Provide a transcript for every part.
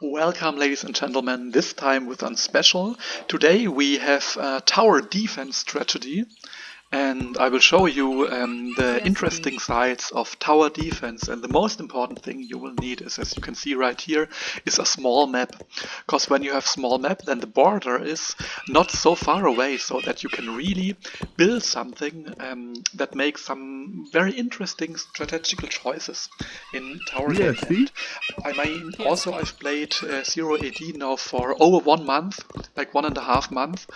Welcome, ladies and gentlemen, this time with a special. Today we have a tower defense strategy, and I will show you the interesting sides of tower defense. And the most important thing you will need is, as you can see right here, is a small map. Because when you have small map, then the border is not so far away, so that you can really build something that makes some very interesting strategical choices in tower game. And I mean, also I've played Zero AD now for over 1 month, like 1.5 months.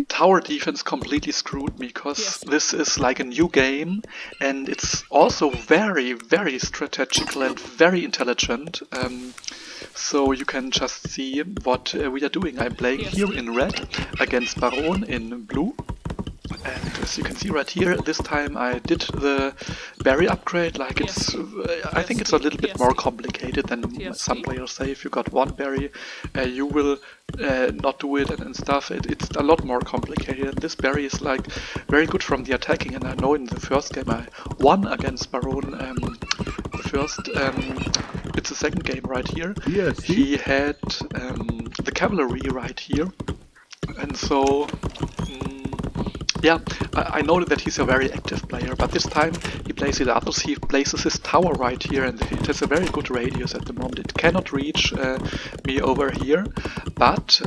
Tower defense completely screwed me because this is like a new game and it's also very, very strategical and very intelligent. So you can just see what we are doing. I'm playing here in red against Baron in blue. And as you can see right here, this time I did the berry upgrade. Like I think it's a little bit more complicated than some players say. If you got one berry, you will not do it and stuff. It's a lot more complicated. And this berry is like very good from the attacking. And I know in the first game I won against Baron. It's the second game right here. He had the cavalry right here, and so. Yeah, I know that he's a very active player, but this time he plays it others. He places his tower right here, and it has a very good radius at the moment. It cannot reach me over here, but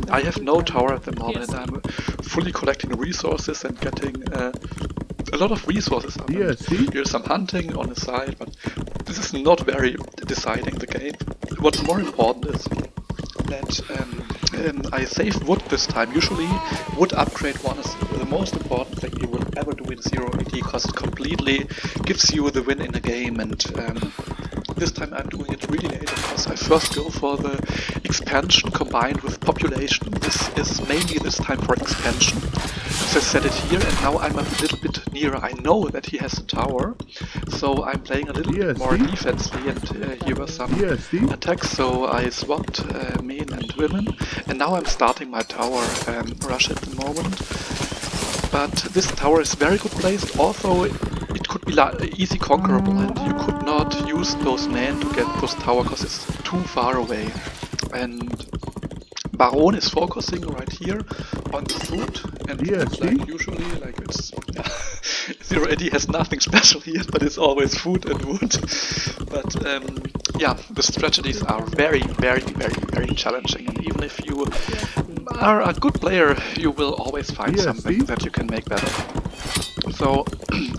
I have no tower at the moment. I'm fully collecting resources and getting a lot of resources. Here's some hunting on the side, but this is not very deciding the game. What's more important is that I saved wood this time. Usually wood upgrade one is the most important thing you will ever do in Zero AD because it completely gives you the win in a game, and this time I'm doing it really late because I first go for the expansion combined with population. This is mainly this time for expansion. So I set it here and now I'm a little bit nearer. I know that he has a tower, so I'm playing a little bit more defensively, and here were some attacks, so I swapped men and women, and now I'm starting my tower rush at the moment. But this tower is very good placed. Also, it could be easy conquerable, and you could not use those men to get this tower because it's too far away. And Baron is focusing right here on the food, and like usually, like it's Zero AD has nothing special here, but it's always food and wood. But yeah, the strategies are very, very, very, very challenging, and even if you are a good player, you will always find something that you can make better. So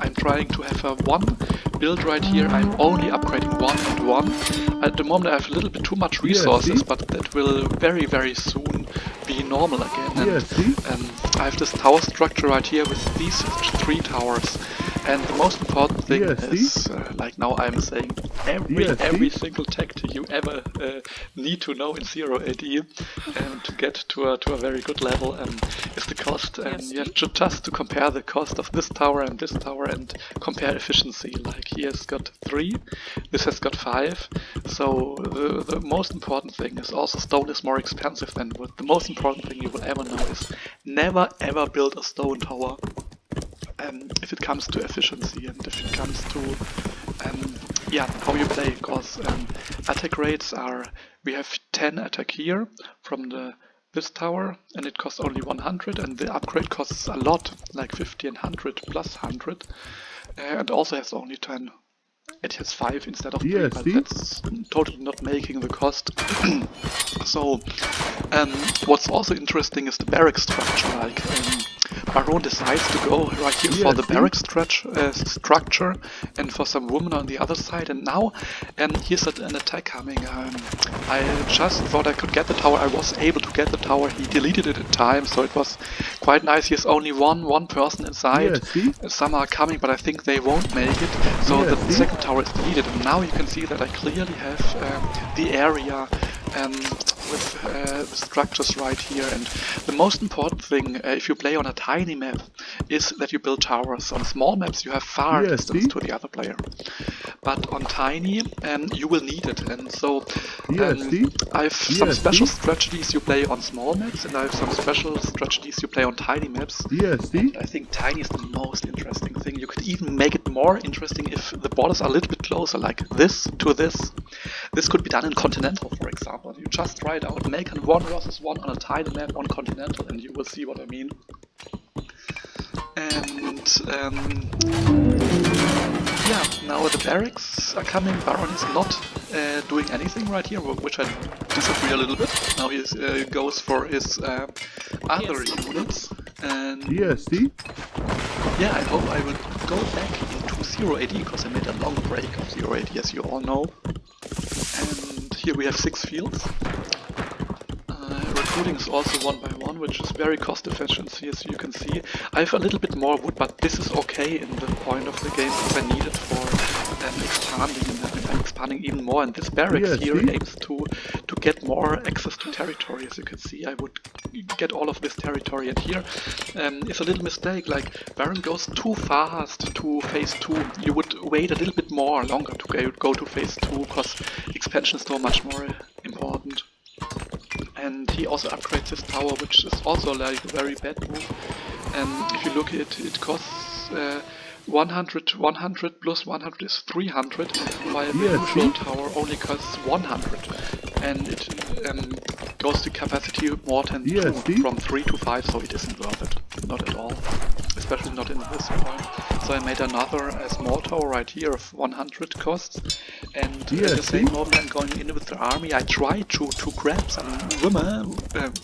I'm trying to have a one build right here. I'm only upgrading 1 and 1. At the moment I have a little bit too much resources, but that will very, very soon be normal again. And I have this tower structure right here with these 3 towers. And the most important thing is, like now I'm saying, every single tactic you ever need to know in Zero AD to get to a very good level is the cost. And you have just to compare the cost of this tower and compare efficiency. Like he has got 3, this has got 5. So the most important thing is also stone is more expensive than wood. The most important thing you will ever know is never ever build a stone tower. If it comes to efficiency and if it comes to how you play, because attack rates are, we have 10 attack here from this tower and it costs only 100, and the upgrade costs a lot, like 50 and 100 plus 100, and also has only 10. It has 5 instead of 3, but that's totally not making the cost. So what's also interesting is the barrack structure. Like Baron decides to go right here for the barrack structure and for some women on the other side, and now here's an attack coming. I just thought I could get the tower. I was able to get the tower. He deleted it in time, so it was quite nice. Here's only one person inside. Some are coming, but I think they won't make it. So the second tower is deleted, and now you can see that I clearly have the area with the structures right here, and the most important thing if you play on a tiny map is that you build towers. On small maps you have far distance to the other player, but on tiny you will need it, and so I have some special strategies you play on small maps, and I have some special strategies you play on tiny maps. And I think tiny is the most interesting thing. You could even make it more interesting if the borders are a little bit closer, like this to this. This could be done in Continental, for example. You just try it out, make a 1 versus 1 on a tiny map on Continental, and you will see what I mean. And yeah, now the barracks are coming. Baron is not doing anything right here, which I disagree a little bit. Now he goes for his other units. And yeah, I hope I will go back into 0 AD, because I made a long break of 0 AD, as you all know. And here we have 6 fields. Recruiting is also 1 by 1, which is very cost efficient, as you can see. I have a little bit more wood, but this is okay in the point of the game, because I need it for expanding, and I'm expanding even more. And this barracks here aims to get more access to territory. As you can see, I would get all of this territory, and here is a little mistake, like Baron goes too fast to phase 2. You would wait a little bit more longer to go to phase 2, because expansion is so much more important. And he also upgrades his tower, which is also like a very bad move. And if you look at it, it costs 100 plus 100 is 300, while the usual tower only costs 100. And it goes to capacity more than 2, from 3 to 5, so it isn't worth it. Not at all. Especially not in this point. So I made another small tower right here of 100 costs. And at the same moment I'm going in with the army. I try to grab some women, but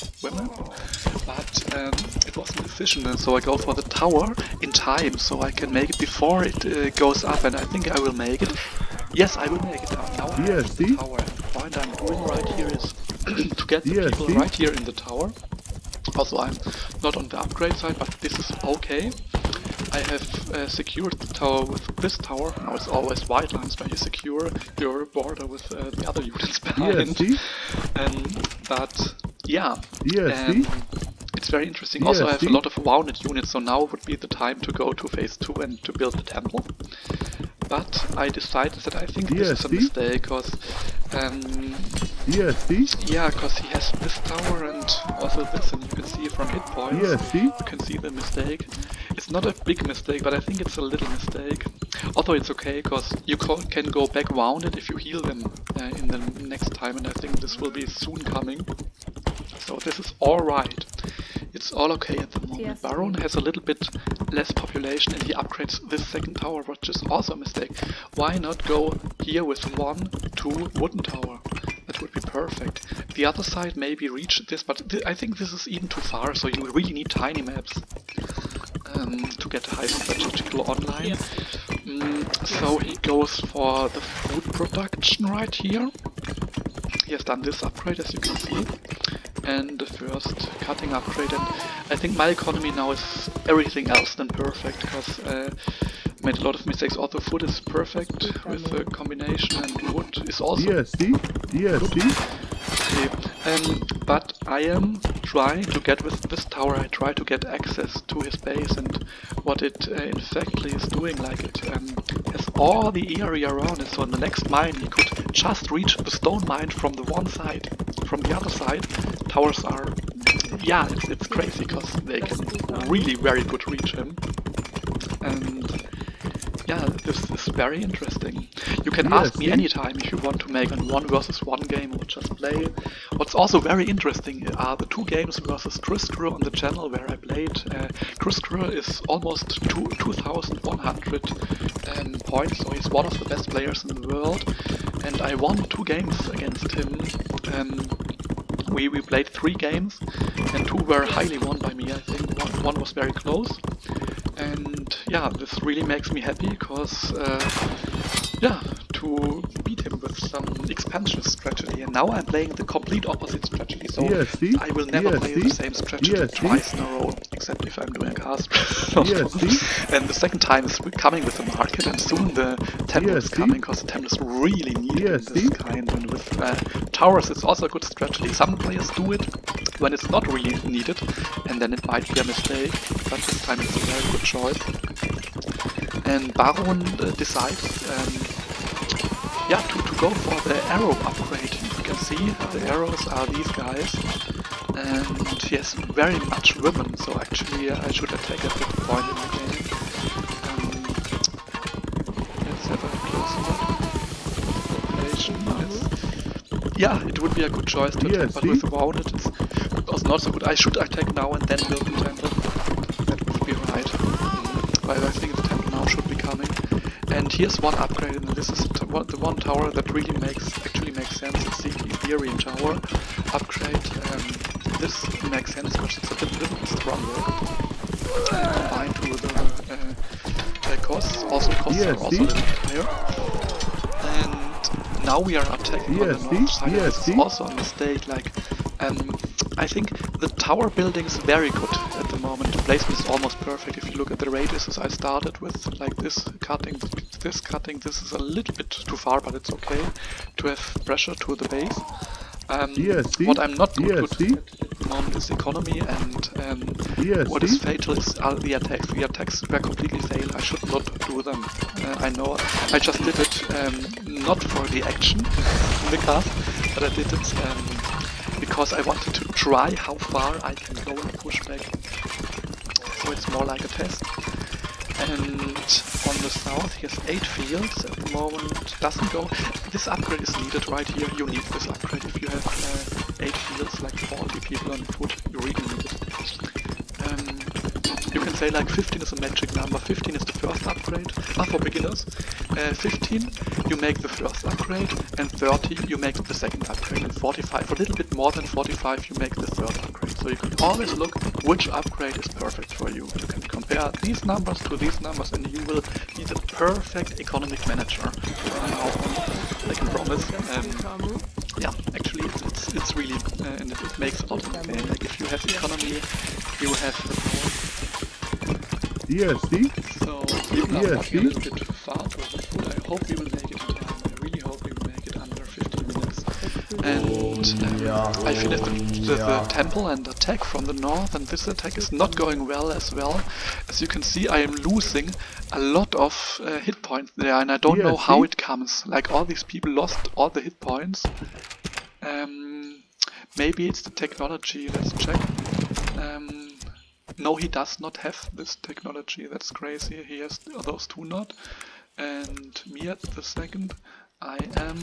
it wasn't efficient, and so I go for the tower in time, so I can make it before it goes up, and I think I will make it. Yes, I will make it now. I have the tower, and the point I'm doing right here is to get the people right here in the tower. Also, I'm not on the upgrade side, but this is okay. I have secured the tower with this tower. Now it's always white lines where you secure your border with the other units behind. But yeah, it's very interesting. Also, I have a lot of wounded units, so now would be the time to go to phase 2 and to build the temple. But I decided that I think this is a mistake, because yeah, because he has this tower and also this, and you can see from hit points, you can see the mistake. It's not a big mistake, but I think it's a little mistake. Although it's okay, because you can go back wounded if you heal them in the next time, and I think this will be soon coming. So this is alright. It's all okay at the moment. Baron has a little bit less population, and he upgrades this second tower, which is also a mistake. Why not go here with 1, 2 wooden tower? That would be perfect. The other side maybe reach this, but I think this is even too far, so you really need tiny maps to get high strategical online. So he goes for the food production right here. He has done this upgrade, as you can see, and the first cutting upgrade, and I think my economy now is everything else than perfect, because I made a lot of mistakes. Also, food is perfect with the combination, and wood is also good. Okay. But I am trying to get with this tower, I try to get access to his base, and what it in fact is doing, like it has all the area around it, so in the next mine he could just reach the stone mine from the one side. From the other side, towers are, yeah, it's crazy, because they can really very good reach him. And yeah, this is very interesting. You can ask me anytime if you want to make a 1 versus 1 game or just play. What's also very interesting are the 2 games versus Kriskru on the channel where I played. Kriskru is almost 2,100 points, so he's one of the best players in the world. And I won 2 games against him. We played 3 games, and 2 were highly won by me, I think. One was very close. And yeah, this really makes me happy, because yeah, to beat him with some expansion strategy, and now I'm playing the complete opposite strategy, so Yeah, see? I will never Yeah, play see? the same strategy Yeah, see? twice in a row, except if I'm doing a cast. Yeah, see? And the second time is coming with the market, and soon the temple Yeah, is see? coming, because the temple is really needed Yeah, in this see? kind. And with towers, it's also a good strategy. Some players do it when it's not really needed, and then it might be a mistake, but this time it's a very good choice. And Baron decides to go for the arrow upgrade. You can see the arrows are these guys, and he has very much women, so actually I should attack at that point in the game. Let's have a closer look. Population is... Yeah, it would be a good choice to attack, but with the wounded it was not so good. I should attack now and then build the temple. That would be right. But I think the temple now should be coming. And here's one upgrade, and this is the one tower that really actually makes sense. It's the Iberian tower upgrade. This makes sense because it's a little bit stronger combined to the costs. Also, costs are also a little bit higher. And now we are attacking on the north side. And this is also a mistake. Like, I think the tower building is very good at the moment. The placement is almost perfect. If you look at the radiuses I started with, like this cutting, this is a little bit too far, but it's okay to have pressure to the base. What I'm not good at the moment is economy, and what is fatal is the attacks. The attacks were completely fail. I should not do them. I know. I just did it not for the action in the cast, but I did it because I wanted to try how far I can go and push back. So it's more like a test. And on the south, he has 8 fields at the moment. Doesn't go. This upgrade is needed right here. You need this upgrade if you have 8 fields, like 40 people on foot. You really need it. You can say like 15 is a magic number. 15 is the first upgrade. For beginners. 15 you make the first upgrade, and 30 you make the second upgrade, and 45, a little bit more than 45, you make the third upgrade. So you can always look which upgrade is perfect for you. You can compare these numbers to these numbers, and you will be the perfect economic manager. I can promise. Yeah, actually it's really and it makes a lot of the game. Like if you have economy, you have the power. Yeah, see? So people are walking a little bit far with the food. I hope we will make it in time. I really hope we will make it under 15 minutes. And I finished the temple and attack from the north, and this attack is not going well as well. As you can see, I am losing a lot of hit points there, and I don't know how it comes. Like all these people lost all the hit points. Maybe it's the technology. Let's check. No, he does not have this technology. That's crazy. He has those two not. And me at the second, I am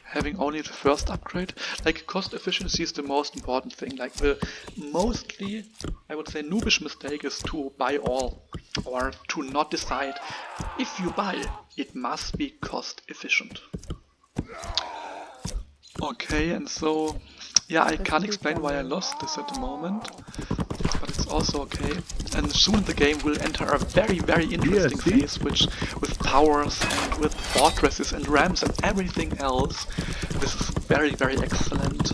having only the first upgrade. Like, cost efficiency is the most important thing. Like, the mostly, I would say, noobish mistake is to buy all, or to not decide. If you buy, it must be cost efficient. Okay, and so, yeah, I can't explain why I lost this at the moment, but it's also okay. And soon the game will enter a very, very interesting phase, which with towers and with fortresses and ramps and everything else. This is very, very excellent.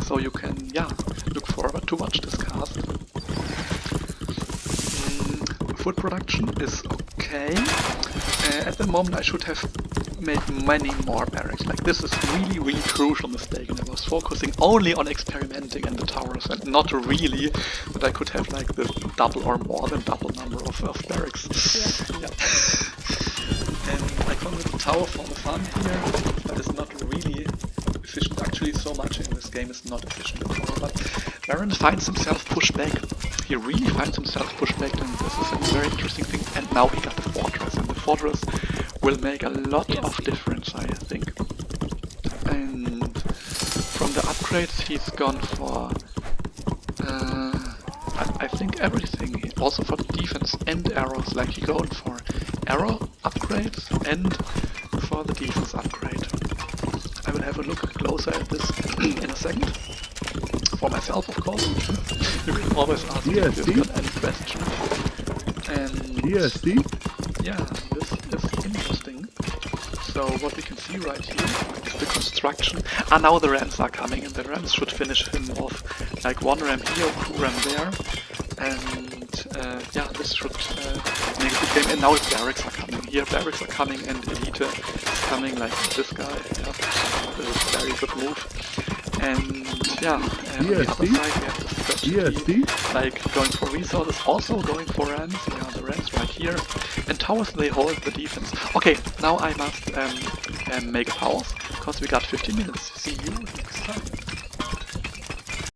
So you can, yeah, look forward to watch this cast. Food production is okay. At the moment I should have made many more barracks. Like, this is really, really crucial mistake, and I was focusing only on experimenting in the towers and not really that I could have like the double or more than double number of barracks. Yeah. And I come with the tower for the fun here, but it's not really efficient. Actually, so much in this game is not efficient at all, but Baron finds himself pushed back. He really finds himself pushed back, and this is a very interesting thing. And now he got the fortress, and the fortress will make a lot of difference, I think. And from the upgrades he's gone for I think everything, also for the defense and arrows. Like, he's going for arrow upgrades and for the defense upgrade. I will have a look closer at this in a second. For myself, of course. You can always ask me if you've got any question. And yeah, this is interesting. So what we can see right here is the construction. Ah, now the Rams are coming, and the Rams should finish him off. Like 1 Ram here, 2 Ram there. And yeah, this should make a good game. And now the barracks are coming. Here barracks are coming and Elite is coming, like this guy. Yeah, this is a very good move. And yeah, on the other side we have the strategy, like going for resources, also going for Rams. Yeah, the Rams right here. And towers, they hold the defense. Okay, now I must make a pause, because we got 15 minutes. See you next time.